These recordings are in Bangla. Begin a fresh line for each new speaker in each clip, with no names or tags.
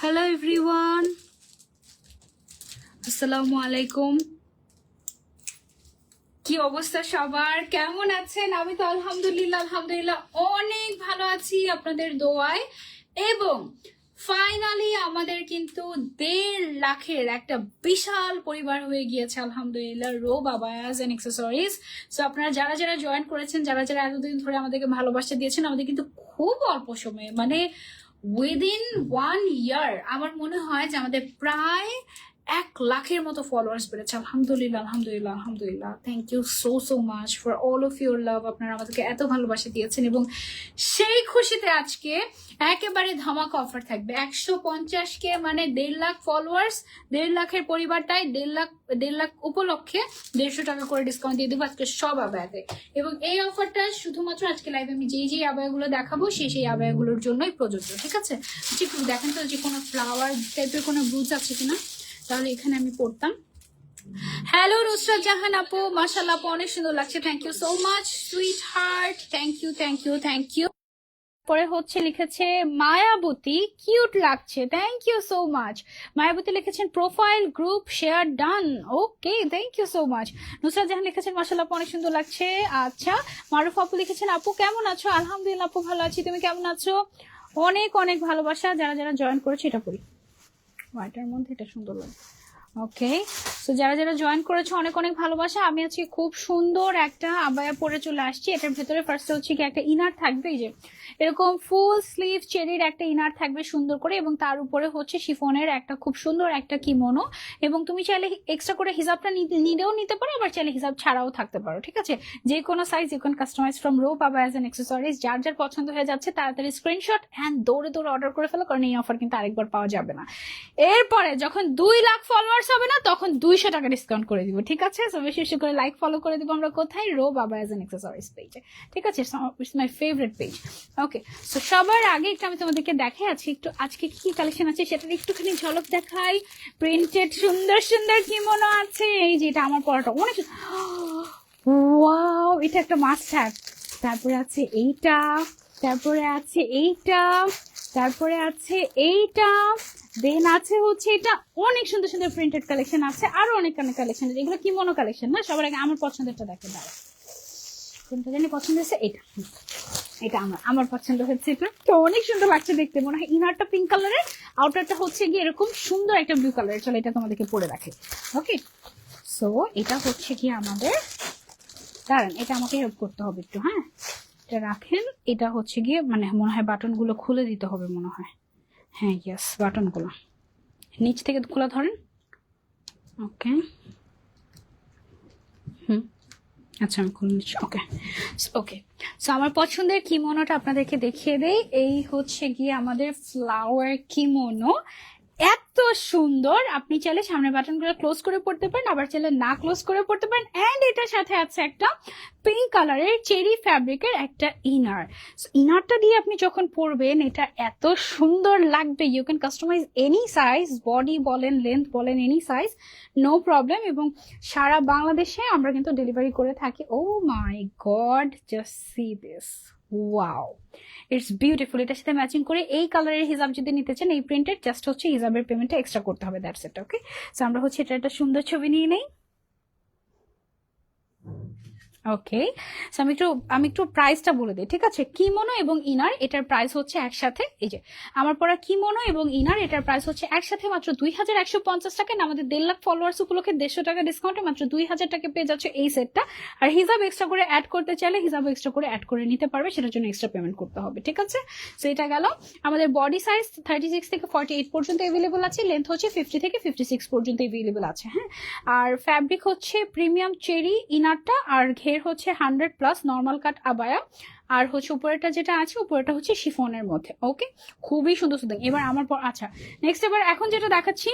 হ্যালো এভরিওয়ান, আসসালামু আলাইকুম। কি অবস্থা সবার, কেমন আছেন? আমি তো আলহামদুলিল্লাহ অনেক ভালো আছি আপনাদের দোয়ায়। এবং ফাইনালি আমাদের কিন্তু 1.5 লাখের একটা বিশাল পরিবার হয়ে গিয়েছে আলহামদুলিল্লাহ, রোব আবায়াস এন্ড অ্যাক্সেসরিজ। সো আপনারা যারা যারা জয়েন করেছেন, যারা যারা এতদিন ধরে আমাদেরকে ভালোবাসা দিয়েছেন, আমাদের কিন্তু খুব অল্প সময়ে, মানে উইদিন 1 ইয়ার আমার মনে হয় যে আমাদের প্রায় 1 লাখের মতো ফলোয়ার্স বেড়েছে আলহামদুলিল্লাহ। Thank you so much for all of your love. আপনারা আমাদেরকে এত ভালোবাসা দিয়েছেন এবং সেই খুশিতে আজকে একেবারে ধামাকা অফার থাকবে। 150K মানে 1.5 লাখ ফলোয়ার্স, 1.5 লাখের পরিবারটাই 1.5 লাখ উপলক্ষে 150 টাকা করে ডিসকাউন্ট দিয়ে দেবো আজকে সব আবায়াতে। এবং এই অফারটা শুধুমাত্র আজকে লাইভে আমি যেই আবায়াগুলো দেখাবো সেই আবায়াগুলোর জন্যই প্রযোজ্য, ঠিক আছে? একটু দেখেন তো যে কোনো ফ্লাওয়ার টাইপের কোনো ব্লুজ আছে কিনা, তাহলে এখানে আমি পড়তাম। হ্যালো নুসরাত জাহান আপু, মাশাআল্লাহ আপু অনেক সুন্দর লাগছে, thank you so much sweetheart, thank you. পরে হচ্ছে লিখেছে মায়াবতী, কিউট লাগছে, thank you so much. Mayabati লিখেছেন profile group share done, okay thank you so much. Nusrat Jahan লিখেছেন মাশাআল্লাহ আপু অনেক সুন্দর লাগছে। আচ্ছা, মারুফ আপু লিখেছেন আপু কেমন আছো? আলহামদুলিল্লাহ আপু ভালো আছি, তুমি কেমন আছো? অনেক অনেক ভালোবাসা। যারা যারা জয়েন করেছে, এটা পড়ি হোয়াইটের মধ্যে, এটা সুন্দর লাগে। ওকে, সো যারা যারা জয়েন করেছে অনেক অনেক ভালোবাসা। আমি আজকে খুব সুন্দর একটা আবায়া পরে চলে আসছি। এটার ভেতরে ফার্স্ট হচ্ছে কি একটা ইনার থাকবে, এই যে এরকম ফুল স্লিভ চেরির একটা ইনার থাকবে সুন্দর করে, এবং তার উপরে হচ্ছে শিফনের একটা খুব সুন্দর একটা কিমোনো। এবং তুমি চাইলে এক্সট্রা করে হিজাবটা নিলেও নিতে পারো, আবার চাইলে হিজাব ছাড়াও থাকতে পারো, ঠিক আছে? যে কোনো size you can customize from Robe Abayas and accessories. যার যার পছন্দ হয়ে যাচ্ছে তাড়াতাড়ি স্ক্রিনশট অ্যান্ড দৌড়ে অর্ডার করে ফেলো, কারণ এই অফার কিন্তু আরেকবার পাওয়া যাবে না। এরপরে যখন 2 লাখ ফলোয়ার্স হবে না, তখন 200 টাকা ডিসকাউন্ট করে দিব, ঠিক আছে? সো বেশি বেশি করে লাইক ফলো করে দিব আমরা কোথায়? রোব আবায়াস এন্ড অ্যাক্সেসরিজ পেজে, ঠিক আছে? It's my favourite page. Okay, so সবার আগে একটু আমি তোমাদেরকে দেখাই আছি একটু আজকে কি কালেকশন আছে সেটার একটুখানি ঝলক দেখাই। প্রিন্টেড সুন্দর সুন্দর কিমোনো আছে, এই যে এটা আমার পরাটা অনেক, ওয়াও এটা একটা মাস্ট হ্যাভ। তারপরে আছে এইটা, তারপরে আছে এইটা, তারপরে আছে এইটা, দেন আছে হচ্ছে এটা। অনেক সুন্দর সুন্দর প্রিন্টেড কালেকশন আছে, আরো অনেক অনেক কালেকশন আছে। এগুলো কি মনো কালেকশন না? সবার আগে আমার পছন্দেরটা দেখে দাঁড়া, কোনটা জানি পছন্দ হয়েছে, এটা এটা আমার পছন্দ হচ্ছে। এটা তো অনেক সুন্দর লাগছে দেখতে, মনে হয় ইনারটা পিঙ্ক কালারের, আউটারটা হচ্ছে গিয়ে এরকম সুন্দর একটা ব্লু কালারের। চলো এটা তোমাদেরকে পরে রাখে। ওকে, সো এটা হচ্ছে কি আমাদের, দাঁড়ান এটা আমাকে হেল্প করতে হবে একটু, হ্যাঁ এটা রাখেন। এটা হচ্ছে গিয়ে মানে মনে হয় বাটনগুলো খুলে দিতে হবে মনে হয়, হ্যাঁ ইয়েস বাটনগুলো নিচ থেকে খোলা ধরেন। ওকে, আচ্ছা আমি খুলে নিচ্ছি। ওকে ওকে, সো আমার পছন্দের কিমোনোটা আপনাদেরকে দেখিয়ে দেই। এই হচ্ছে গিয়ে আমাদের ফ্লাওয়ার কিমোনো, এত সুন্দর। আপনি চাইলে সামনের বাটনগুলো ক্লোজ করে পড়তে পারেন, আবার চাইলে না ক্লোজ করে পড়তে পারেন। অ্যান্ড এটার সাথে আছে একটা পিঙ্ক কালারের চেরি ফ্যাব্রিকের একটা ইনার। ইনারটা দিয়ে আপনি যখন পরবেন এটা এত সুন্দর লাগবে। You can customize any size, body বলেন লেন্থ বলেন, এনি সাইজ, নো প্রবলেম। এবং সারা বাংলাদেশে আমরা কিন্তু ডেলিভারি করে থাকি। Oh my god, just see this, wow it's beautiful. এটার সাথে ম্যাচিং করে এই কালারের হিজাব যদি নিতে চান, এই প্রিন্টেড, জাস্ট হচ্ছে হিজাবের পেমেন্টটা এক্সট্রা করতে হবে, দ্যাটস ইট। ওকে, সো আমরা হচ্ছে এটা একটা সুন্দর ছবি নিয়ে নেই। ওকে, সো আমি একটু প্রাইসটা বলে দিই, ঠিক আছে? কিমোনো এবং ইনার এটার প্রাইস হচ্ছে একসাথে, এই যে আমার পরা কিমোনো এবং ইনার এটার প্রাইস হচ্ছে একসাথে মাত্র 2150 টাকা। আমাদের 1.5 লাখ ফলোয়ার্স উপলক্ষে 150 টাকা ডিসকাউন্টে মাত্র 2000 টাকা পেয়ে যাচ্ছে এই সেটটা। আর হিজাব এক্সট্রা করে অ্যাড করতে চাইলে হিজাব এক্সট্রা করে অ্যাড করে নিতে পারবে, সেটার জন্য এক্সট্রা পেমেন্ট করতে হবে, ঠিক আছে? সো এটা গেল। আমাদের বডি সাইজ 36 থেকে 48 পর্যন্ত অ্যাভেলেবল আছে, লেন্থ হচ্ছে 50 থেকে 56 পর্যন্ত অ্যাভেলেবল আছে, হ্যাঁ। আর ফ্যাব্রিক হচ্ছে প্রিমিয়াম চেরি ইনারটা, আর ঘের হচ্ছে 100+ নর্মাল কাট আবায়া, আর হচ্ছে উপরেটা যেটা আছে উপরেটা হচ্ছে শিফনের মধ্যে। ওকে, খুবই সুন্দর সুন্দর। এবার আমার পর, আচ্ছা নেক্সট, এবার এখন যেটা দেখাচ্ছি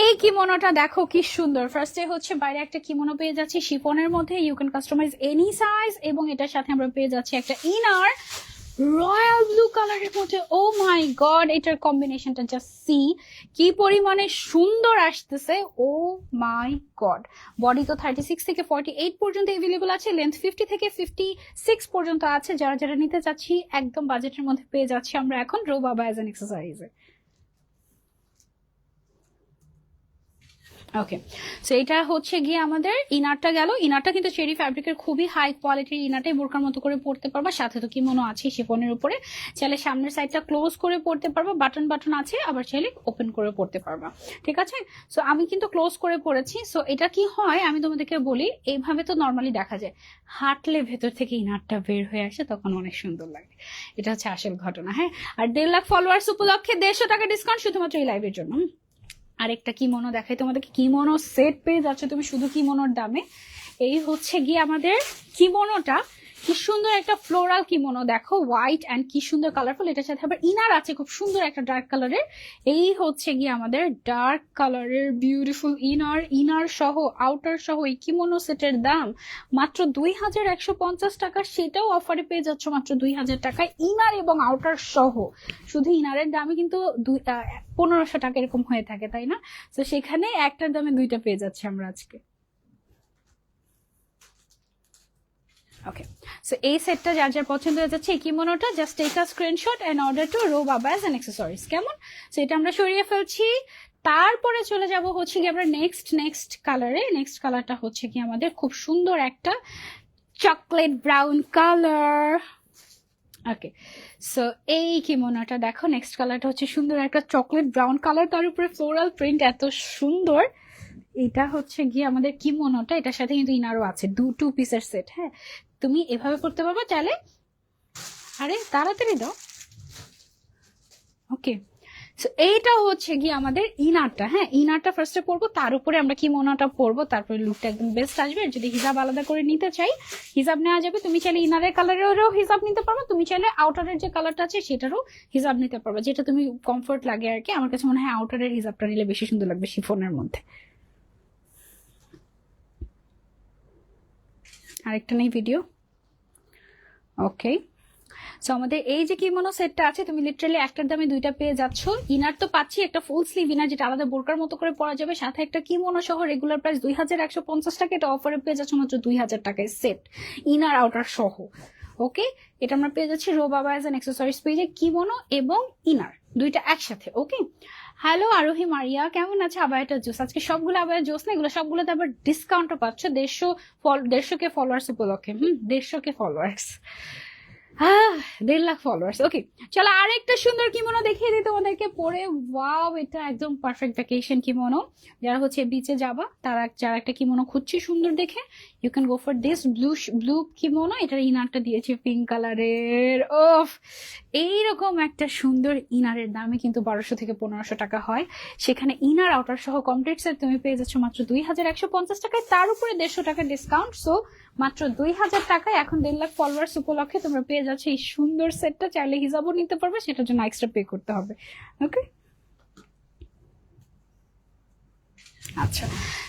এই কিমোনোটা দেখো কি সুন্দর। ফার্স্টে হচ্ছে বাইরে একটা কিমোনো পেয়ে যাচ্ছি শিফনের মধ্যে, you can customize any size. এবং এটার সাথে আমরা পেয়ে যাচ্ছি একটা ইনার রয়্যাল ব্লু কালারের মধ্যে। ও মাই গড, এটার কম্বিনেশনটা জাস্ট সি, কি পরিমাণে সুন্দর আসতেছে। ও মাই গড, বডি তো 36 থেকে 48 পর্যন্ত অ্যাভেলেবল আছে, লেন্থ 50 থেকে 56 পর্যন্ত আছে। যারা যারা নিতে চাচ্ছি একদম বাজেটের মধ্যে পেয়ে যাচ্ছি আমরা এখন রোব আবায়াস এন্ড অ্যাক্সেসরিজে। ওকে, সো এটা হচ্ছে গিয়ে আমাদের ইনারটা গেল। ইনারটা কিন্তু চেরি ফ্যাব্রিকের খুবই হাই কোয়ালিটির ইনারটাই বোরকার মতো করে পরতে পারবা, সাথে তো কিমোনো আছে শিফনের উপরে, চাইলে সামনের সাইডটা ক্লোজ করে পরতে পারবা, বাটন বাটন আছে, আবার চাইলে ওপেন করে পরতে পারবা, ঠিক আছে। সো আমি কিন্তু ক্লোজ করে পরেছি। সো এটা কি হয় আমি তোমাদেরকে বলি, এইভাবে তো নর্মালি দেখা যায়, হাঁটলে ভেতর থেকে ইনারটা বের হয়ে আসে, তখন অনেক সুন্দর লাগে। এটা হচ্ছে আসল ঘটনা। হ্যাঁ, আর 1.5 লাখ ফলোয়ার্স উপলক্ষে 150 টাকা ডিসকাউন্ট শুধুমাত্র এই লাইভের জন্য। আরেকটা কিমোনো দেখাই তোমাদেরকে, কিমোনো সেট পেয়ে যাচ্ছে তুমি শুধু কিমোনোর দামে। এই হচ্ছে গিয়ে আমাদের কিমোনোটা, কি সুন্দর একটা ফ্লোরাল কিমোনো, দেখো হোয়াইট অ্যান্ড কি সুন্দর কালারফুল। এটার সাথে আবার ইনার আছে খুব সুন্দর একটা ডার্ক কালারের। এই হচ্ছে গিয়ে আমাদের ডার্ক কালারের বিউটিফুল ইনার সহ আউটার সহ এই কিমোনো সেটের দাম মাত্র 2150 টাকা। সেটাও অফারে পেয়ে যাচ্ছ মাত্র 2000 টাকায়, ইনার এবং আউটার সহ। শুধু ইনারের দামে কিন্তু 1500 টাকা এরকম হয়ে থাকে, তাই না? তো সেখানে একটার দামে দুইটা পেয়ে যাচ্ছে আমরা আজকে। ওকে, সো এই সেটটা যার যার পছন্দ হয়ে যাচ্ছে, এই কিমোনোটা just take a screenshot and order to Robe Abayas and accessories. কেমন? সো এটা আমরা সরিয়ে ফেলছি। তারপরে চলে যাব হচ্ছে কি আমরা নেক্সট কালারে। নেক্সট কালারটা হচ্ছে কি আমাদের খুব সুন্দর একটা চকলেট ব্রাউন কালার। ওকে, সো এই কিমোনোটা দেখো, নেক্সট কালারটা হচ্ছে সুন্দর একটা চকলেট ব্রাউন কালার, তার উপরে ফ্লোরাল প্রিন্ট এত সুন্দর। এটা হচ্ছে গিয়ে আমাদের কিমোনোটা, এটার সাথে কিন্তু ইনারও আছে, টু পিসের সেট। হ্যাঁ, তুমি এভাবে করতে পারবে চাইলে। আরে তাড়াতাড়ি দাও। ওকে, সো এইটা হচ্ছে গিয়ে আমাদের ইনারটা। হ্যাঁ, ইনারটা ফার্স্টে পরবো, তার উপরে আমরা কিমোনোটা পরবো, তারপরে লুকটা একদম বেস্ট আসবে। যদি হিজাব আলাদা করে নিতে চাই, হিজাব নেওয়া যাবে। তুমি চাইলে ইনারের কালারেরও হিজাব নিতে পারবে, তুমি চাইলে আউটারের যে কালারটা আছে সেটারও হিজাব নিতে পারবে, যেটা তুমি কমফোর্ট লাগে আর কি। আমার কাছে মনে হয় আউটারের হিজাবটা নিলে বেশি সুন্দর লাগবে শিফনের মধ্যে। আরেকটা নেই ভিডিও। ওকে, সো আমাদের এই যে কিমোনো সেটটা আছে, তুমি লিটারালি একটার দামে দুইটা পেয়ে যাচ্ছ। ইনার তো পাচ্ছি একটা ফুল স্লিভ ইনার, যেটা আলাদা বোরকার মতো করে পরা যাবে, সাথে একটা কিমোনো সহ রেগুলার প্রাইস 2150 টাকা, এটা অফারে পেয়ে যাচ্ছ মাত্র 2000 টাকায় সেট, ইনার আউটার সহ। ওকে, এটা আমরা পেয়ে যাচ্ছি রোব আবায়াস এন্ড অ্যাক্সেসরিজ পেজে, কিমোনো এবং ইনার দুইটা একসাথে। ওকে, হ্যালো আরোহী মারিয়া, কেমন আছে? আবায়াটা জোস, আজকে সবগুলো আবায়া জোস না, এগুলো সবগুলোতে আবার ডিসকাউন্টও পাচ্ছ 150 ফলোয়ার্স উপলক্ষে। 150 ফলোয়ার্স, 1.5 লাখ ফলোয়ার্স। ওকে, চলো আরেকটা সুন্দর কিমোনো দেখিয়ে দিই তোমাদেরকে পরে। ওয়াও, এটা একদম পারফেক্ট ভ্যাকেশন কিমোনো। যারা হচ্ছে বিচে যাবা, যারা একটা কিমোনো খুঁজছি সুন্দর দেখে, you can go for this blue kimono. এটার ইনারটা দিয়েছে পিঙ্ক কালারের। ওফ, এইরকম একটা সুন্দর ইনারের দামে কিন্তু 1200 থেকে 1500 টাকা হয়, সেখানে ইনার আউটার সহ কমপ্লিট সেট তুমি পেয়ে যাচ্ছ মাত্র 2150 টাকায়, তার উপরে 150 টাকা ডিসকাউন্ট। সো মাত্র 2000 টাকায় এখন 1.5 লাখ ফলোয়ার্স উপলক্ষে তোমরা পেয়ে যাচ্ছ এই সুন্দর সেটটা। চাইলে হিসাবও নিতে পারবে, সেটার জন্য এক্সট্রা পে করতে হবে। ওকে, আচ্ছা,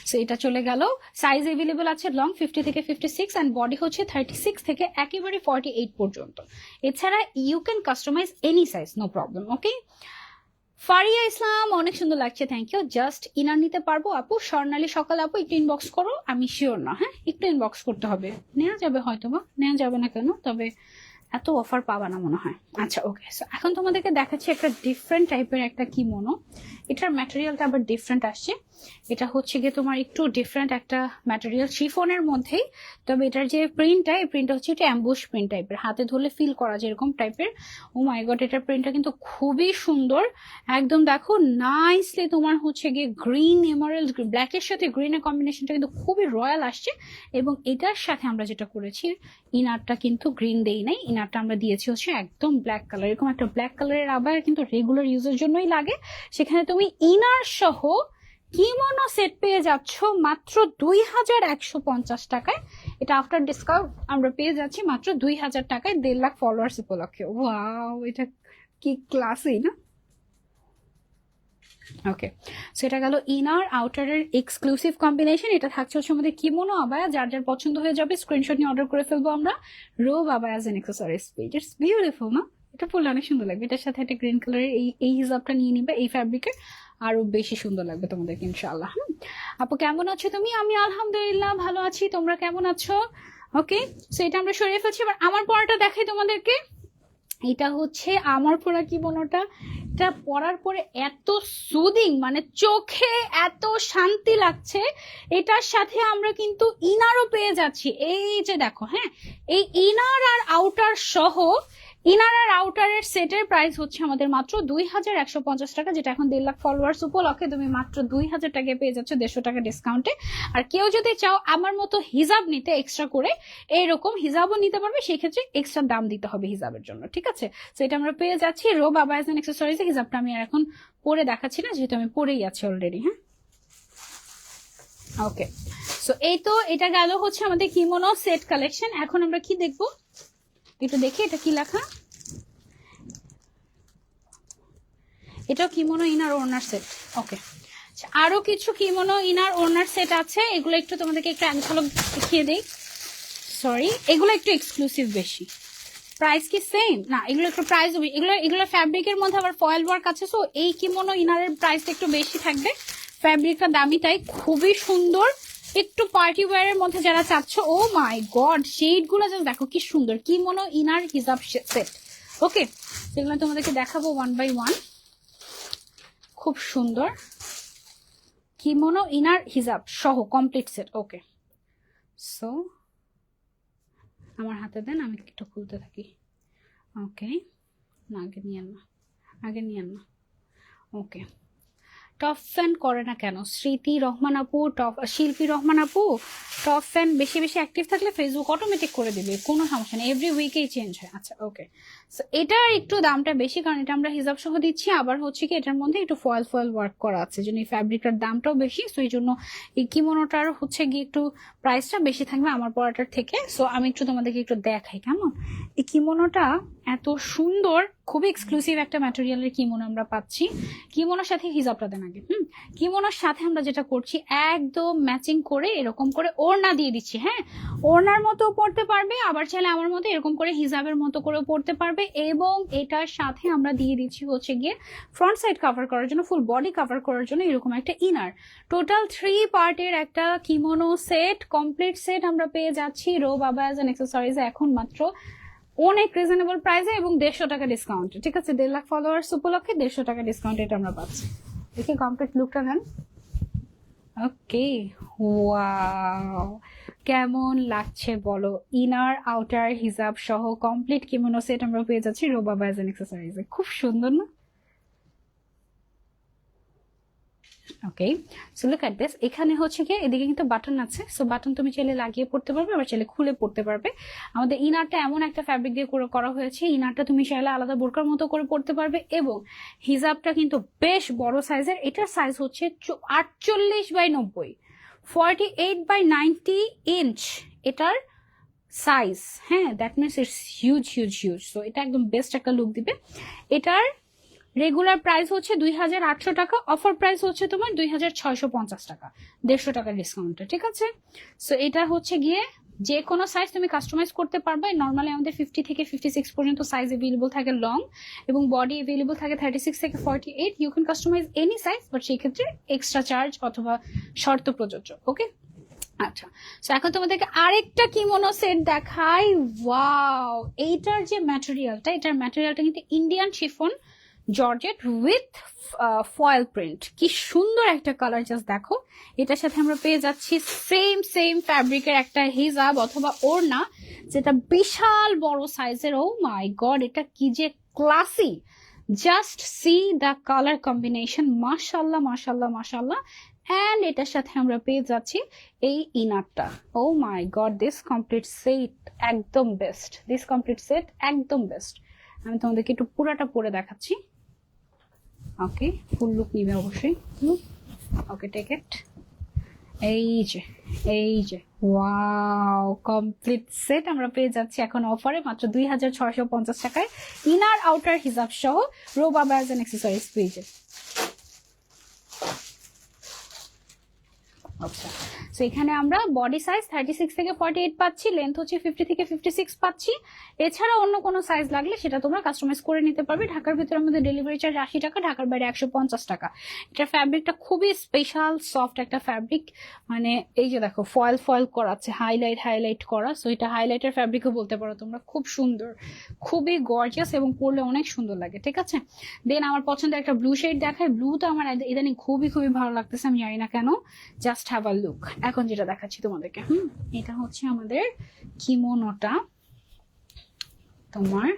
সো এটা চলে গেল। সাইজ এভেলেবল আছে লং 50 থেকে 56 অ্যান্ড বডি হচ্ছে 36 থেকে একেবারে 48 পর্যন্ত। এছাড়া you can customize any size, no problem. Okay, Faria Islam, অনেক সুন্দর লাগছে, থ্যাংক ইউ। জাস্ট ইনার নিতে পারবো আপু? স্বর্ণালী সকাল আপু, একটু ইনবক্স করো। আমি শিওর না, হ্যাঁ একটু ইনবক্স করতে হবে। নেওয়া যাবে হয়তো বা, নেওয়া যাবে না কেন, তবে এত অফার পাবা না মনে হয়। আচ্ছা ওকে, সো এখন তোমাদেরকে দেখাচ্ছি একটা ডিফারেন্ট টাইপের একটা কিমোনো। এটার ম্যাটেরিয়ালটা আবার ডিফারেন্ট আসছে। এটা হচ্ছে গিয়ে তোমার একটু ডিফারেন্ট একটা ম্যাটেরিয়াল, শিফনের মধ্যেই, তবে এটার যে প্রিন্টটা, এই প্রিন্টটা হচ্ছে এটা অ্যাম্বুশ প্রিন্ট টাইপের, হাতে ধরলে ফিল করা যেরকম টাইপের। ও মাই গড, এটার প্রিন্টটা কিন্তু খুবই সুন্দর একদম। দেখো নাইসলি তোমার হচ্ছে গিয়ে গ্রিন এমারেল্ড ব্ল্যাকের সাথে গ্রিনের কম্বিনেশনটা কিন্তু খুবই রয়্যাল আসছে। এবং এটার সাথে আমরা যেটা করেছি, ইনারটা কিন্তু গ্রিন দেই নাই, ইনারটা আমরা দিয়েছি হচ্ছে একদম ব্ল্যাক কালার। এরকম একটা ব্ল্যাক কালারের আবার কিন্তু রেগুলার ইউজের জন্যই লাগে, সেখানে তুমি ইনার সহ কিমোনো সেট পেয়ে যাচ্ছ মাত্র 2150 টাকায়। এটা আফটার ডিসকাউন্ট আমরা পেয়ে যাচ্ছি মাত্র 2000 টাকায় 1.5 লাখ ফলোয়ার্স উপলক্ষে। ওয়াও, এটা কি ক্লাসই না। ওকে, সেটা গেল ইনার আউটারের এক্সক্লুসিভ কম্বিনেশন। এটা থাকছে হচ্ছে আমাদের কিমোনো আবায়া, যার যার পছন্দ হয়ে যাবে স্ক্রিনশট নিয়ে অর্ডার করে ফেলবো আমরা Robe Abayas and accessories page. It's beautiful না? এটা পরলে অনেক সুন্দর লাগবে। এটার সাথে একটা গ্রিন কালারের এই হিজাবটা নিয়ে নিবে, এই ফ্যাব্রিকের আরো বেশি সুন্দর লাগবে তোমাদেরকে ইনশাআল্লাহ। আপু কেমন আছো তুমি? আমি আলহামদুলিল্লাহ ভালো আছি, তোমরা কেমন আছো? ওকে, সো এটা আমরা সরিয়ে ফেলছি। এবার আমার পরাটা দেখাই তোমাদেরকে। এটা হচ্ছে আমার পরা কিমোনোটা, এটা পরার পরে এত সুদিং, মানে চোখে এত শান্তি লাগছে। এটার সাথে আমরা কিন্তু ইনারও পেয়ে যাচ্ছি, এই যে দেখো। হ্যাঁ, এই ইনার আর আউটার সহ, ইনার আর আউটারের সেটের প্রাইস হচ্ছে আমাদের মাত্র 2150 টাকা, যেটা এখন 1.5 লাখ ফলোয়ার্স উপলক্ষে তুমি মাত্র 2000 টাকায় পেয়ে যাচ্ছ 150 টাকা ডিসকাউন্টে। আর কেউ যদি চাও আমার মতো হিজাব নিতে এক্সট্রা করে, এইরকম হিজাবও নিতে পারবে, সেই ক্ষেত্রে এক্সট্রা দাম দিতে হবে হিজাবের জন্য, ঠিক আছে? তো এটা আমরা পেয়ে যাচ্ছি রোব আবায়াস এন্ড অ্যাকসেসরিজ। হিজাবটা আমি আর এখন পরে দেখাচ্ছি না, যেহেতু আমি পরেই আছি অলরেডি। হ্যাঁ, ওকে। সো এই তো, এটা গেল হচ্ছে আমাদের কিমোনো সেট কালেকশন। এখন আমরা কি দেখবো একটু দেখি, এটা কি লেখা। এটাও কিমোনো ইনার ওড়নার সেট। ওকে, আরো কিছু কিমোনো ইনার ওড়নার সেট আছে, এগুলো একটু তোমাদেরকে একটু এক ঝলক দেখিয়ে দেই। সরি, এগুলো একটু এক্সক্লুসিভ বেশি। প্রাইস কি সেম? না, এগুলো একটু প্রাইস, এগুলো ফ্যাব্রিকের মধ্যে আবার ফয়েল ওয়ার্ক আছে, সো এই কিমোনো ইনারের প্রাইসটা একটু বেশি থাকবে। ফ্যাব্রিকটা দামি, তাই খুবই সুন্দর। একটু পার্টি ওয়্যারের মধ্যে যারা চাচ্ছ, ও মাই গড, শেড গুলো জাস্ট দেখো কি সুন্দর। কিমোনো ইনার হিজাব সেট। ওকে, সেগুলো তোমাদেরকে দেখাবো 1 বাই 1। খুব সুন্দর কিমোনো ইনার হিজাব সহ কমপ্লিট সেট। ওকে, সো আমার হাতে দেন, আমি একটু খুলতে থাকি। ওকে, না আগে নিয়েন না, আগে নিয়েন না। ওকে, টপ ফ্যান করে না কেন? স্মৃতি রহমান আপু, শিল্পী রহমান আপু, টপ ফ্যান বেশি বেশি অ্যাক্টিভ থাকলে ফেসবুক অটোমেটিক করে দেবে, কোনো সমস্যা নেই, এভরি উইকেই চেঞ্জ হয়। আচ্ছা, ওকে। সো এটার একটু দামটা বেশি, কারণ এটা আমরা হিসাব সহ দিচ্ছি, আবার হচ্ছে কি এটার মধ্যে একটু ফয়েল ওয়ার্ক করা আছে, জন্য এই ফ্যাব্রিকটার দামটাও বেশি। সো এই জন্য এই কিমোনোটার হচ্ছে গিয়ে একটু প্রাইসটা বেশি থাকবে আমার পড়াটার থেকে। সো আমি একটু তোমাদেরকে একটু দেখাই কেমন। এই কিমোনোটা এত সুন্দর, খুবই এক্সক্লুসিভ একটা ম্যাটেরিয়ালের কিমোনো আমরা পাচ্ছি। কিমোনোর সাথে হিজাবটা দেন আগে। কিমোনোর সাথে আমরা যেটা করছি, একদম ম্যাচিং করে এরকম করে ওড়না দিয়ে দিচ্ছি। হ্যাঁ, ওড়নার মতো পরতে পারবে, আবার চাইলে আমার মতো এরকম করে হিজাবের মতো করে পরতে পারবে। এবং এটার সাথে আমরা দিয়ে দিচ্ছি হচ্ছে গিয়ে ফ্রন্ট সাইড কভার করার জন্য, ফুল বডি কভার করার জন্য এরকম একটা ইনার। টোটাল 3 পার্টের একটা কিমোনো সেট, কমপ্লিট সেট আমরা পেয়ে যাচ্ছি রোব আবায়াস এন্ড অ্যাকসেসরিজ এখন মাত্র অনেক রিজনেবল প্রাইসে এবং 150 টাকা ডিসকাউন্ট। ঠিক আছে, 1.5 লাখ ফলোয়ার্স উপলক্ষে 150 টাকা ডিসকাউন্ট এটা আমরা পাচ্ছি। দেখি কমপ্লিট লুকটা নেন। ওকে, ওয়াও, কেমন লাগছে বলো? ইনার আউটার হিজাব সহ কমপ্লিট কিমোনো সেট আমরা পেয়ে যাচ্ছি রোব আবায়াস এন্ড অ্যাকসেসরিজে। খুব সুন্দর না? ওকে, সো লুক এট দিস। এখানে হচ্ছে কি এদিকে কিন্তু বাটন আছে, সো বাটন তুমি চাইলে লাগিয়ে পড়তে পারবে, আবার চাইলে খুলে পড়তে পারবে। আমাদের ইনারটা এমন একটা ফ্যাব্রিক দিয়ে করা হয়েছে, ইনারটা তুমি চাইলে আলাদা বোরকার মতো করে পড়তে পারবে। এবং হিজাবটা কিন্তু বেশ বড় সাইজের, এটার সাইজ হচ্ছে 48 বাই 90, 48 বাই 90 ইঞ্চ এটার সাইজ। হ্যাঁ, that means it's huge huge huge. So এটা একদম বেস্ট একটা লুক দিবে। এটার রেগুলার প্রাইস হচ্ছে 2800 টাকা, অফার প্রাইস হচ্ছে তোমার 2650 টাকা, 150 টাকা ডিসকাউন্টে। ঠিক আছে, সো এটা হচ্ছে গিয়ে যে কোনো সাইজ তুমি কাস্টমাইজ করতে পারবে। নর্মালি আমাদের 50 থেকে 56 পর্যন্ত সাইজ এভেলেবল থাকে লং, এবং বডি এভেলেবল থাকে 36 থেকে 48। You can customize any size, but সেই ক্ষেত্রে এক্সট্রা চার্জ অথবা শর্ত প্রযোজ্য। ওকে, আচ্ছা। সো এখন তোমাদেরকে আরেকটা কিমোনো সেট দেখাই। ওয়াও, এইটার যে ম্যাটেরিয়ালটা, এটার ম্যাটেরিয়ালটা কিন্তু Indian chiffon georgette with foil print. কি সুন্দর একটা কালার, জাস্ট দেখো। এটার সাথে আমরা পেয়ে যাচ্ছি সেম ফ্যাব্রিকের একটা হিজাব অথবা ওড়না, যেটা বিশাল বড় সাইজের। ও মাই গড, এটা কি যে classy! Just see the colour combination, মাশাল্লাহ মাশাল্লাহ মাশাল্লাহ। অ্যান্ড এটার সাথে আমরা পেয়ে যাচ্ছি এই ইনারটা। ও my god, this complete set একদম বেস্ট, দিস কমপ্লিট সেট একদম বেস্ট। আমি তোমাদেরকে একটু পুরাটা পরে দেখাচ্ছি। ওকে, ফুল লুক নিবে অবশ্যই। ওকে, টেক ইট। এই যে ওয়াও, কমপ্লিট সেট আমরা পেয়ে যাচ্ছি এখন অফারে মাত্র 2650 টাকায়, ইনার আউটার হিজাব সহ রোব আবায়াস এন্ড অ্যাকসেসরিজ পেজে। আচ্ছা, সো এখানে আমরা বডি সাইজ 36 থেকে 48 পাচ্ছি, লেন্থ হচ্ছে 50 থেকে 56 পাচ্ছি। এছাড়া অন্য কোনো সাইজ লাগলে সেটা তোমরা কাস্টমাইজ করে নিতে পারবে। ঢাকার ভিতরে আমাদের ডেলিভারি চার্জ 80 টাকা, ঢাকার বাইরে 150 টাকা। এটা ফ্যাব্রিকটা খুবই স্পেশাল সফট একটা ফ্যাব্রিক, মানে এই যে দেখো ফয়েল ফয়েল করা আছে, হাইলাইট করা। সো এটা হাইলাইটার ফ্যাব্রিকও বলতে পারো তোমরা, খুব সুন্দর, খুবই গর্জিয়াস এবং পরলে অনেক সুন্দর লাগে। ঠিক আছে, দেন আমার পছন্দের একটা ব্লু শেড দেখায়। ব্লু তো আমার ইদানিং খুবই ভালো লাগতেছে, আমি জানি না কেন। Just have a look. এখন যেটা দেখাচ্ছি তোমাদেরকে, এটা হচ্ছে আমাদের কিমোনোটা, তোমার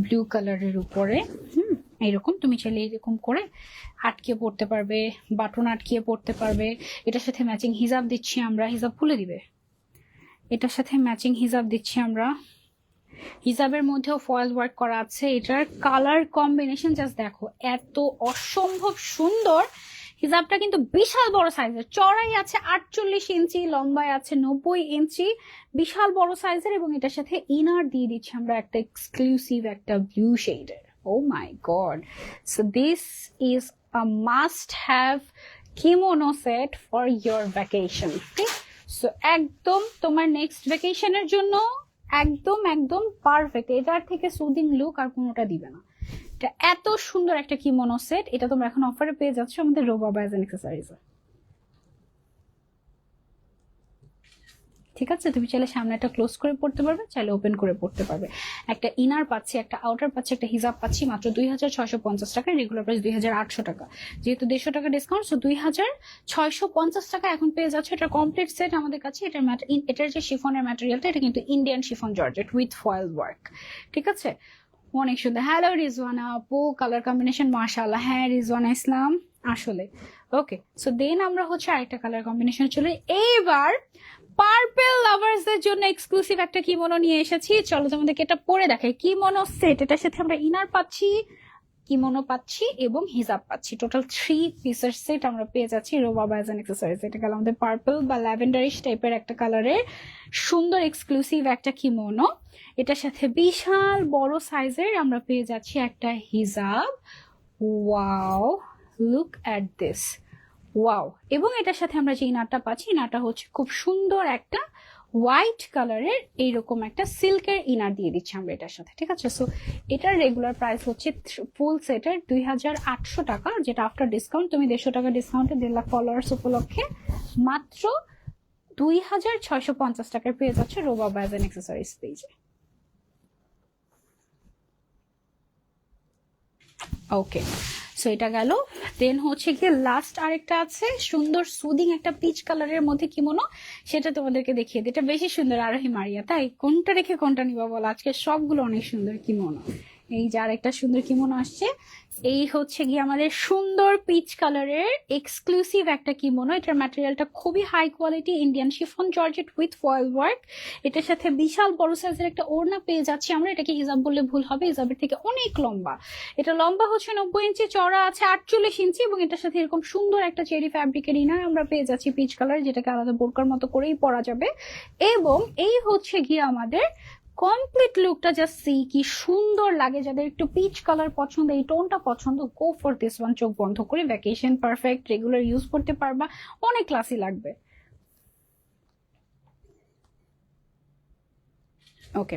ব্লু কালারের উপরে এইরকম তুমি চাইলে এরকম করে আটকে পড়তে পারবে, বাটন আটকিয়ে পড়তে পারবে। এটার সাথে ম্যাচিং হিজাব দিচ্ছি আমরা, হিজাব খুলে দিবে। এটার সাথে ম্যাচিং হিজাব দিচ্ছি আমরা, হিজাবের মধ্যেও ফয়েল ওয়ার্ক করা আছে। এটার কালার কম্বিনেশন জাস্ট দেখো, এত অসম্ভব সুন্দর। হিজাবটা কিন্তু বিশাল বড় সাইজের, চড়াই আছে 48 ইঞ্চি, লম্বায় আছে 90 ইঞ্চি, বিশাল বড় সাইজের। এবং এটার সাথে ইনার দিয়ে দিচ্ছি আমরা একটা এক্সক্লুসিভ একটা ব্লু শেডের। Oh my god, so this is a must have kimono set for your vacation. ঠিক, সো একদম তোমার নেক্সট ভ্যাকেশনের জন্য একদম একদম পারফেক্ট। এটার থেকে সুদিং লুক আর কোনোটা দিবে না। এটা এত সুন্দর একটা কিমোনো সেট, এটা তোমরা এখন অফারে পেয়ে যাচ্ছ আমাদের রো বাবা অ্যাজ এন অ্যাক্সেসরিজ। ঠিক আছে, তুমি চাইলে সামনেটা ক্লোজ করে পড়তে পারবে, চাইলে ওপেন করে পড়তে পারবে। একটা ইনার পাচ্ছি, একটা আউটার পাচ্ছি, একটা হিজাব পাচ্ছি মাত্র 2650 টাকা। রেগুলার প্রাইস 2800 টাকা, যেহেতু 150 টাকা ডিসকাউন্ট, সো 2650 টাকা এখন পেয়ে যাচ্ছে। এটা কমপ্লিট সেট আমাদের কাছে। এটার যে শিফনের ম্যাটেরিয়ালটা, এটা কিন্তু Indian chiffon georgette with foil work. ঠিক আছে, অনেক সুন্দর। হ্যালো রিজওয়ানা আপু, কালার কম্বিনেশন মাশাআল্লাহ। হ্যাঁ রিজওয়ানা ইসলাম, আসলে ওকে। সো দেন আমরা হচ্ছে আরেকটা কালার কম্বিনেশন চলে এইবার পার্পল লাভার্সদের জন্য এক্সক্লুসিভ একটা কিমোনো নিয়ে এসেছি। চলো তোমাদেরকে এটা পরে দেখাই। কিমোনো সেট, এটার সাথে আমরা ইনার পাচ্ছি, কিমোনো পাচ্ছি এবং হিজাব পাচ্ছি। টোটাল 3 পিসের সেট আমরা পেয়ে যাচ্ছি রো বাবা অ্যাজ এন অ্যাক্সেসরিজ। এটা গেল আমাদের পার্পল বা ল্যাভেন্ডারিশ টাইপের একটা কালারের সুন্দর এক্সক্লুসিভ একটা কিমোনো। এটার সাথে বিশাল বড় সাইজের আমরা পেয়ে যাচ্ছি একটা হিজাব। Wow, look at this, wow. এবং এটার সাথে আমরা যে ইনারটা পাচ্ছি, ইনারটা হচ্ছে খুব সুন্দর একটা হোয়াইট কালারের এইরকম একটা সিল্কের ইনার দিয়ে দিচ্ছি আমরা এটার সাথে। ঠিক আছে, সো এটার রেগুলার প্রাইস হচ্ছে ফুল সেটের 2800 টাকা, যেটা আফটার ডিসকাউন্ট তুমি 150 টাকা ডিসকাউন্টে 1.5 লাখ ফলোয়ার্স উপলক্ষে মাত্র 2650 টাকায় পেয়ে যাচ্ছে রো বাবা অ্যাজ এন অ্যাক্সেসরিজ পেজে। ওকে, সো এটা গেল। দেন হচ্ছে গিয়ে লাস্ট আরেকটা আছে সুন্দর সুদিং একটা পিচ কালারের মধ্যে কিমোনো, সেটা তোমাদেরকে দেখিয়ে দিই। এটা বেশি সুন্দর আরোহী মারিয়া, তাই কোনটা রেখে কোনটা নিবা বলো? আজকে সবগুলো অনেক সুন্দর কিমোনো। এই যে আরেকটা সুন্দর কিমোনো আসছে, এই হচ্ছে গিয়ে আমাদের সুন্দর পিচ কালারের এক্সক্লুসিভ একটা কিমোনো। এটার ম্যাটেরিয়ালটা খুবই high quality, Indian chiffon georgette with foil work. এটার সাথে বিশাল বড় সাইজের একটা ওড়না পেয়ে যাচ্ছি আমরা। এটাকে হিজাব বললে ভুল হবে, হিজাবের থেকে অনেক লম্বা। এটা লম্বা হচ্ছে 90 ইঞ্চি, চড়া আছে 48 ইঞ্চি। এবং এটার সাথে এরকম সুন্দর একটা চেরি ফ্যাব্রিকের ইনার আমরা পেয়ে যাচ্ছি পিচ কালার, যেটাকে আলাদা বোরকার মতো করেই পরা যাবে। এবং এই হচ্ছে গিয়ে আমাদের কমপ্লিট লুকটা। জাস্ট সি কি সুন্দর লাগে। যাদের একটু পিচ কালার পছন্দ, এই টোনটা পছন্দ, গো ফর দিস ওয়ান। চোখ বন্ধ করে ভ্যাকেশন পারফেক্ট, রেগুলার ইউজ করতে পারবা, অনেক ক্লাসি লাগবে। ওকে,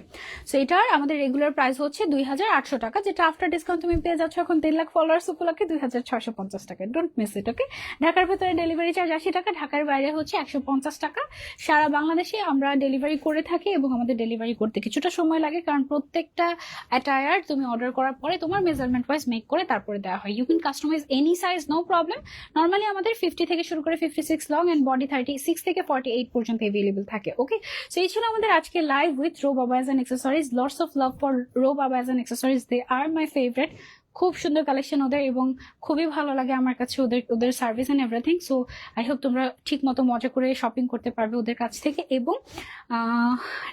সো এটার আমাদের রেগুলার প্রাইস হচ্ছে 2800 টাকা, যেটা আফটার ডিসকাউন্ট তুমি পেয়ে যাচ্ছ এখন 1.5 লাখ ফলোয়ার্স উপলক্ষে 2650 টাকা। Don't miss it. ওকে, ঢাকার ভেতরে ডেলিভারি চার্জ 80 টাকা, ঢাকার বাইরে হচ্ছে 150 টাকা। সারা বাংলাদেশে আমরা ডেলিভারি করে থাকি এবং আমাদের ডেলিভারি করতে কিছুটা সময় লাগে, কারণ প্রত্যেকটা অ্যাটায়ার তুমি অর্ডার করার পরে তোমার মেজারমেন্ট ওয়াইজ মেক করে তারপরে দেওয়া হয়। You can customize any size, no problem. Normally আমাদের 50 থেকে শুরু করে 56 লং অ্যান্ড বডি 36 থেকে 48 পর্যন্ত অ্যাভেলেবল থাকে। ওকে, সো এই ছিল আমাদের আজকে live with Ro Baba as an accessories. Lots of love for Ro Baba as an accessories. They are my favorite. খুব সুন্দর কালেকশন ওদের এবং খুবই ভালো লাগে আমার কাছে ওদের service and everything. So I hope তোমরা ঠিক মতো মজা করে শপিং করতে পারবে ওদের কাছ থেকে। এবং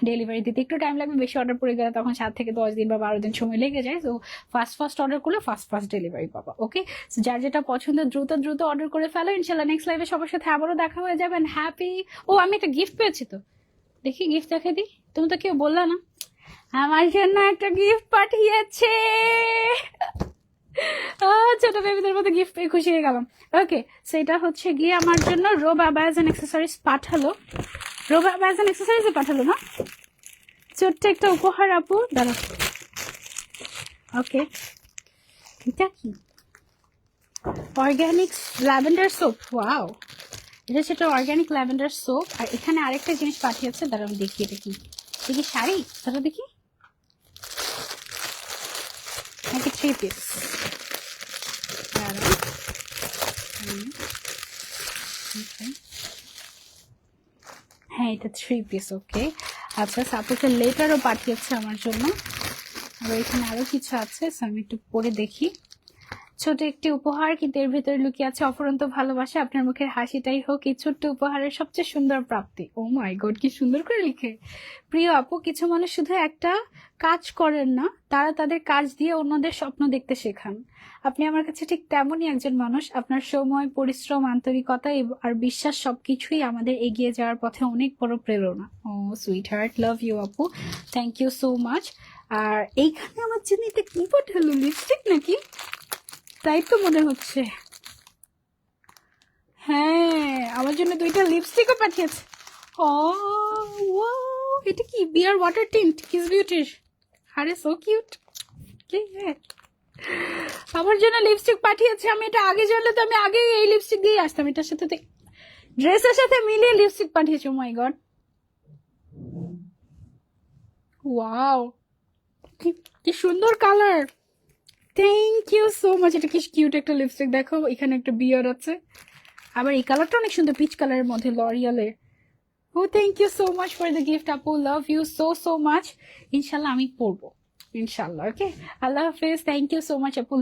ডেলিভারি দিতে একটু টাইম লাগবে, বেশি অর্ডার পড়ে গেলে তখন 7 থেকে 10 দিন বা 12 দিন সময় লেগে যায়। সো ফার্স্ট অর্ডার করলে ফার্স্ট ডেলিভারি পাবা। ওকে, যার যেটা পছন্দ দ্রুত অর্ডার করে ফেলো। ইনশাল্লাহ নেক্সট লাইভে সবার সাথে আবারও দেখা হয়ে যাবেন। হ্যাপি। ও, আমি একটা গিফট পেয়েছি, তো দেখি গিফট দেখে দিই। তুমি তো কেউ বললা না, আমার জন্য একটা গিফট পাঠিয়েছে। ছোট বেবিদের মতো গিফট পেয়ে খুশি হয়ে গেলাম। ওকে, সেটা হচ্ছে গিয়ে আমার জন্য রোবা ব্যাজ এন্ড অ্যাক্সেসরিজ পাঠালো। রোবা ব্যাজ এন্ড অ্যাক্সেসরিজ পাঠালো না, ছোট্ট একটা উপহার আপু। দাঁড়া, ওকে, এটা কি? Organic lavender soap. ওয়াও, এটা সেটা অর্গানিক ল্যাভেন্ডার সোপ। আর এখানে আরেকটা জিনিস পাঠিয়েছে, দাঁড়া আমি দেখি এটা কি। দেখি শাড়ি, দাঁড়া দেখি, নাকি 3 পিস। হ্যাঁ, এটা 3 পিস। ওকে, আচ্ছা, সাপোজে লেটারও পাঠিয়েছে আমার জন্য। আর এখানে আরো কিছু আছে, আমি একটু পরে দেখি। ছোট একটি উপহার, কিন্তু এর ভিতরে লুকিয়ে আছে অফুরন্ত ভালোবাসা। আপনার মুখের হাসিটাই হোক এই ছোট্ট উপহারের সবচেয়ে সুন্দর প্রাপ্তি। ও মাই গড, কি সুন্দর করে লিখে। প্রিয় আপু, কিছু মানুষ শুধু একটা কাজ করেন না, তারা তাদের কাজ দিয়ে অন্যদের স্বপ্ন দেখতে শেখান। আপনি আমার কাছে ঠিক তেমনই একজন মানুষ। আপনার সময়, পরিশ্রম, আন্তরিকতা আর বিশ্বাস সবকিছুই আমাদের এগিয়ে যাওয়ার পথে অনেক বড় প্রেরণা। ও সুইট হার্ট, লাভ ইউ আপু, থ্যাংক ইউ সো মাচ। আর এইখানে আমার জন্য এটা কি পাঠালো, লিপস্টিক নাকি? তাই তো মনে হচ্ছে। হ্যাঁ, আমার জন্য 2টা লিপস্টিকও পাঠিয়েছে। ও ওয়াও, এটা কি? বিয়ার ওয়াটার টিন্ট, কিস বিউটির। আরে সো কিউট। আমার জন্য লিপস্টিক পাঠিয়েছে। আমি এটা আগে জানলে তো আমি আগে এই লিপস্টিক দিয়ে আসতাম। এটার সাথে ড্রেসের সাথে মিলিয়ে লিপস্টিক পাঠিয়েছে। ও মাই গড, ওয়াও, কি সুন্দর colour. Thank you so much. এটা কি কিউট একটা লিপস্টিক, দেখো এখানে একটা বিয়ার আছে। আবার এই কালারটা অনেক সুন্দর, পিচ কালারের মধ্যে, লরিয়ালের। Oh thank you so much for the gift আপু, love you so so much. ইনশাল্লাহ আমি পড়বো, ইনশাল্লাহ। ওকে, আল্লাহ হাফেজ, থ্যাংক ইউ সো মাচ আপু।